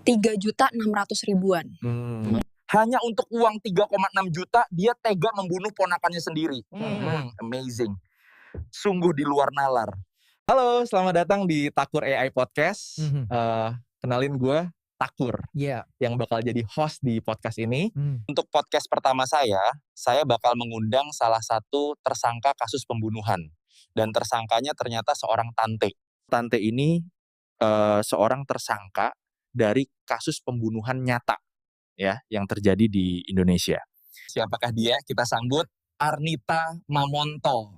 3.600.000-an. Hanya untuk uang 3,6 juta dia tega membunuh ponakannya sendiri. Amazing. Sungguh di luar nalar. Halo, selamat datang di Takur AI Podcast. Kenalin gue Takur, yang bakal jadi host di podcast ini. Untuk podcast pertama saya bakal mengundang salah satu tersangka kasus pembunuhan. Dan tersangkanya ternyata seorang tante. Tante ini seorang tersangka dari kasus pembunuhan nyata ya yang terjadi di Indonesia. Siapakah dia? Kita sambut Arnita Mamonto.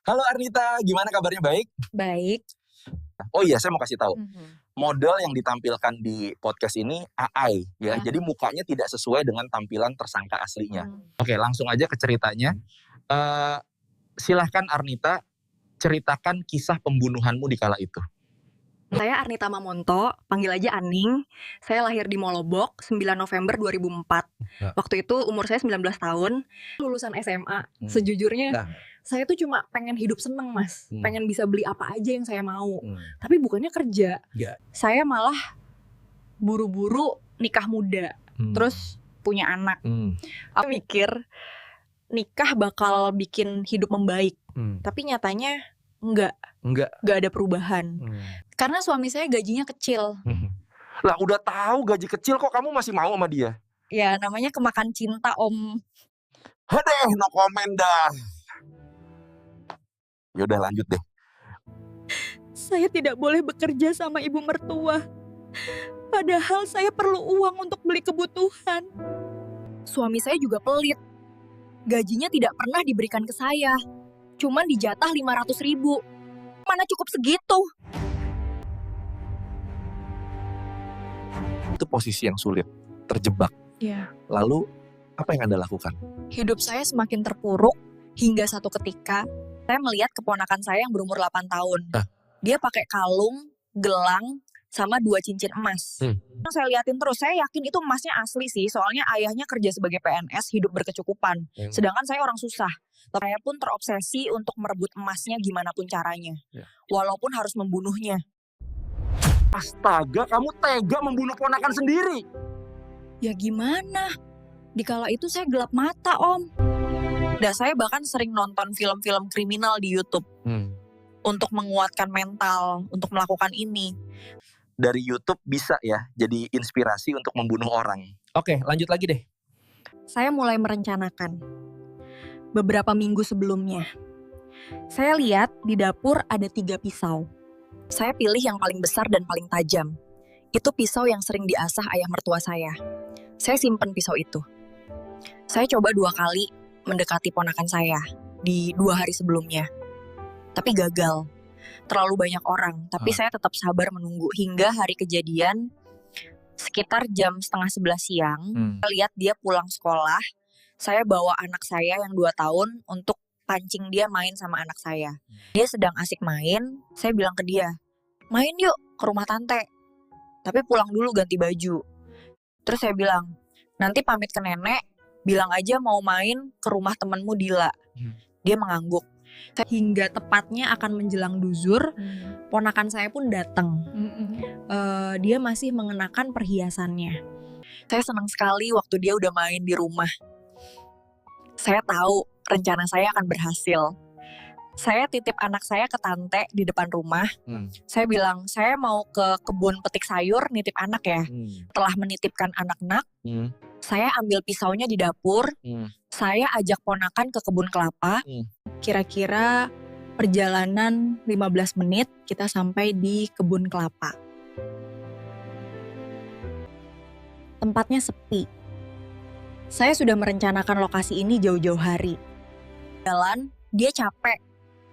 Halo Arnita, gimana kabarnya? Baik? Baik. Oh iya, saya mau kasih tahu. Model yang ditampilkan di podcast ini AI ya. Jadi mukanya tidak sesuai dengan tampilan tersangka aslinya. Oke, langsung aja ke ceritanya. Silahkan Arnita, ceritakan kisah pembunuhanmu di kala itu. Saya Arnita Mamonto, panggil aja Aning. Saya lahir di Molobok 9 November 2004. Waktu itu umur saya 19 tahun, lulusan SMA. Sejujurnya saya tuh cuma pengen hidup seneng, Mas. Pengen bisa beli apa aja yang saya mau. Tapi bukannya kerja. Saya malah buru-buru nikah muda. Terus punya anak. Aku mikir nikah bakal bikin hidup membaik. Tapi nyatanya enggak ada perubahan. Karena suami saya gajinya kecil. Lah udah tahu gaji kecil kok kamu masih mau sama dia? Ya namanya kemakan cinta, Om. Hadeh, no comment dah. Yaudah lanjut deh. Saya tidak boleh bekerja sama ibu mertua. Padahal saya perlu uang untuk beli kebutuhan. Suami saya juga pelit. Gajinya tidak pernah diberikan ke saya. Cuman dijatah 500.000. Mana cukup segitu? Itu posisi yang sulit, terjebak. Lalu apa yang Anda lakukan? Hidup saya semakin terpuruk hingga satu ketika saya melihat keponakan saya yang berumur 8 tahun. Dia pakai kalung, gelang, sama 2 cincin emas. Saya liatin terus, saya yakin itu emasnya asli sih. Soalnya ayahnya kerja sebagai PNS, hidup berkecukupan. Sedangkan saya orang susah. Saya pun terobsesi untuk merebut emasnya gimana pun caranya. Walaupun harus membunuhnya. Astaga, kamu tega membunuh ponakan sendiri? Ya gimana? Dikala itu saya gelap mata, Om. Dan saya bahkan sering nonton film-film kriminal di YouTube. Untuk menguatkan mental, untuk melakukan ini. Dari YouTube bisa ya jadi inspirasi untuk membunuh orang. Oke, lanjut lagi deh. Saya mulai merencanakan. Beberapa minggu sebelumnya, saya lihat di dapur ada 3 pisau. Saya pilih yang paling besar dan paling tajam. Itu pisau yang sering diasah ayah mertua saya. Saya simpen pisau itu. Saya coba 2 kali mendekati ponakan saya di 2 hari sebelumnya. Tapi gagal. Terlalu banyak orang, tapi saya tetap sabar menunggu hingga hari kejadian sekitar jam 10:30 siang. Saya lihat dia pulang sekolah, saya bawa anak saya yang 2 tahun untuk pancing dia main sama anak saya. Dia sedang asik main, saya bilang ke dia, main yuk ke rumah tante, tapi pulang dulu ganti baju. Terus saya bilang, nanti pamit ke nenek, bilang aja mau main ke rumah temenmu Dila. Dia mengangguk. Hingga tepatnya akan menjelang duzur, ponakan saya pun datang. Dia masih mengenakan perhiasannya. Saya senang sekali waktu dia udah main di rumah. Saya tahu rencana saya akan berhasil. Saya titip anak saya ke tante di depan rumah. Saya bilang, saya mau ke kebun petik sayur, nitip anak ya. Setelah menitipkan anak-anak, saya ambil pisaunya di dapur. Saya ajak ponakan ke kebun kelapa. Kira-kira perjalanan 15 menit kita sampai di kebun kelapa. Tempatnya sepi. Saya sudah merencanakan lokasi ini jauh-jauh hari. Jalan, dia capek.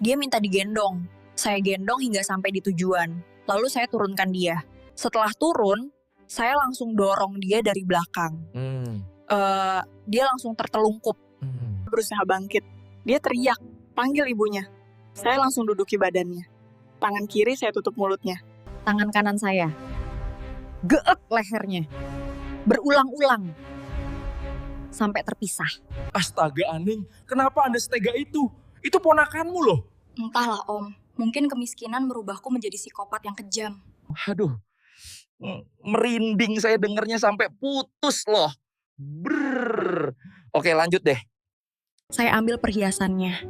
Dia minta digendong. Saya gendong hingga sampai di tujuan. Lalu saya turunkan dia. Setelah turun, saya langsung dorong dia dari belakang. Dia langsung tertelungkup. Berusaha bangkit. Dia teriak, panggil ibunya. Saya langsung duduki badannya. Tangan kiri saya tutup mulutnya. Tangan kanan saya geek lehernya. Berulang-ulang. Sampai terpisah. Astaga Aning, kenapa Anda setega itu? Itu ponakanmu loh. Entahlah Om, mungkin kemiskinan merubahku menjadi psikopat yang kejam. Aduh, Merinding saya dengernya sampai putus loh. Brrr. Oke, lanjut deh. Saya ambil perhiasannya.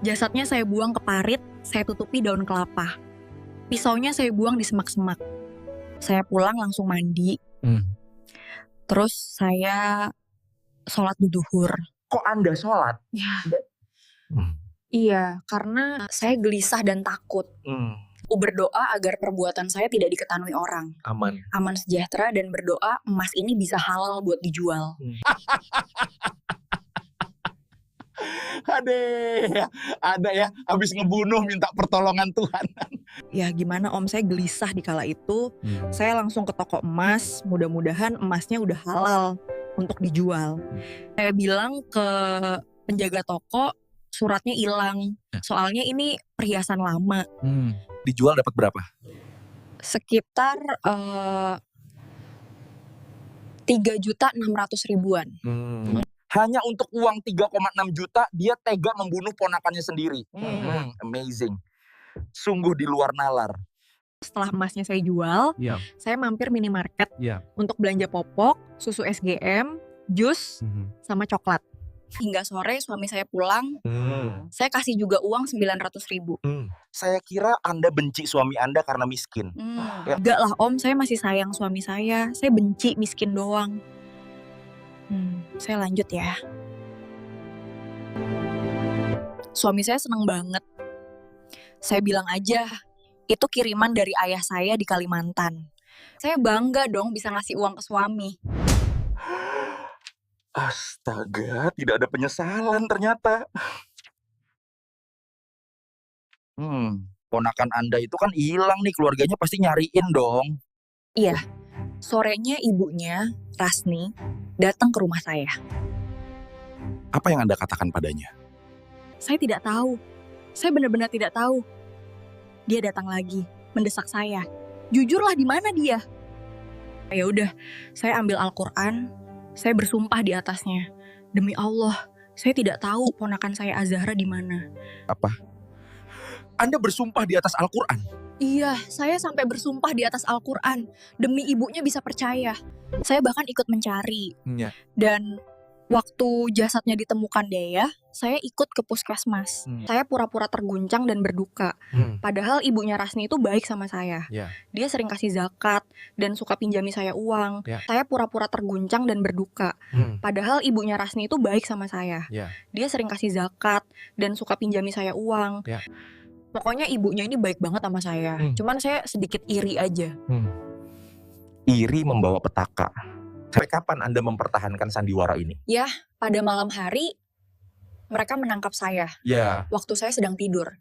Jasadnya saya buang ke parit, saya tutupi daun kelapa. Pisaunya saya buang di semak-semak. Saya pulang langsung mandi. Terus saya sholat duhur. Kok Anda sholat? Ya. Iya, karena saya gelisah dan takut. Aku berdoa agar perbuatan saya tidak diketahui orang. Aman sejahtera dan berdoa emas ini bisa halal buat dijual. Ada ya, habis ngebunuh minta pertolongan Tuhan. Ya gimana Om, saya gelisah di kala itu. Saya langsung ke toko emas, mudah-mudahan emasnya udah halal untuk dijual. Saya bilang ke penjaga toko, suratnya hilang. Soalnya ini perhiasan lama. Dijual dapat berapa? Sekitar 3.600.000-an. Hanya untuk uang 3,6 juta dia tega membunuh ponakannya sendiri. Amazing. Sungguh di luar nalar. Setelah emasnya saya jual, saya mampir minimarket untuk belanja popok, susu SGM, jus, sama coklat. Hingga sore suami saya pulang, saya kasih juga uang 900.000. Saya kira Anda benci suami Anda karena miskin. Enggak lah Om, saya masih sayang suami saya benci miskin doang. Saya lanjut ya. Suami saya seneng banget. Saya bilang aja, itu kiriman dari ayah saya di Kalimantan. Saya bangga dong bisa ngasih uang ke suami. Astaga, tidak ada penyesalan ternyata. Ponakan Anda itu kan hilang nih, keluarganya pasti nyariin dong. Iya, sorenya ibunya, Rasni, datang ke rumah saya. Apa yang Anda katakan padanya? Saya tidak tahu. Saya benar-benar tidak tahu. Dia datang lagi, mendesak saya. Jujurlah di mana dia? Ya udah, saya ambil Al-Quran, saya bersumpah di atasnya. Demi Allah, saya tidak tahu ponakan saya Azahra di mana. Apa? Anda bersumpah di atas Al-Quran? Iya, saya sampai bersumpah di atas Al-Quran. Demi ibunya bisa percaya. Saya bahkan ikut mencari. Dan waktu jasadnya ditemukan Dea, saya ikut ke puskesmas. Saya pura-pura terguncang dan berduka. Padahal ibunya Rasni itu baik sama saya. Dia sering kasih zakat dan suka pinjami saya uang. Saya pura-pura terguncang dan berduka. Padahal ibunya Rasni itu baik sama saya. Dia sering kasih zakat dan suka pinjami saya uang. Pokoknya ibunya ini baik banget sama saya. Cuman saya sedikit iri aja. Iri membawa petaka. Sampai kapan Anda mempertahankan sandiwara ini? Ya, pada malam hari mereka menangkap saya. Waktu saya sedang tidur.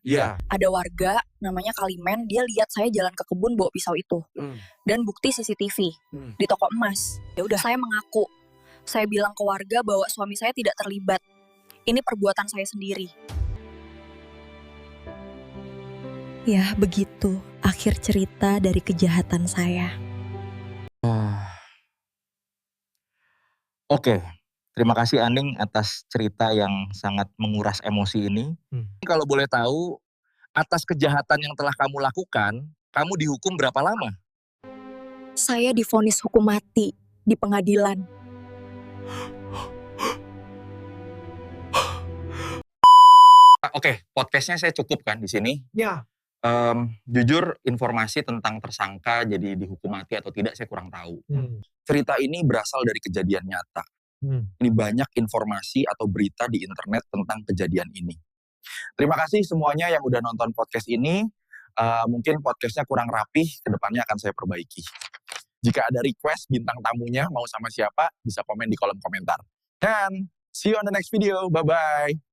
Ada warga namanya Kalimen, dia lihat saya jalan ke kebun bawa pisau itu. Dan bukti CCTV di toko emas. Ya udah, saya mengaku. Saya bilang ke warga bahwa suami saya tidak terlibat. Ini perbuatan saya sendiri. Ya, begitu akhir cerita dari kejahatan saya. Oke, terima kasih Aning atas cerita yang sangat menguras emosi ini. Kalau boleh tahu, atas kejahatan yang telah kamu lakukan, kamu dihukum berapa lama? Saya divonis hukum mati di pengadilan. Oke, podcastnya saya cukupkan di sini. Jujur informasi tentang tersangka jadi dihukum mati atau tidak saya kurang tahu. Cerita ini berasal dari kejadian nyata. Ini banyak informasi atau berita di internet tentang kejadian ini. Terima kasih semuanya yang udah nonton podcast ini. Mungkin podcastnya kurang rapih, kedepannya akan saya perbaiki. Jika ada request bintang tamunya mau sama siapa, bisa komen di kolom komentar. Dan see you on the next video. Bye-bye.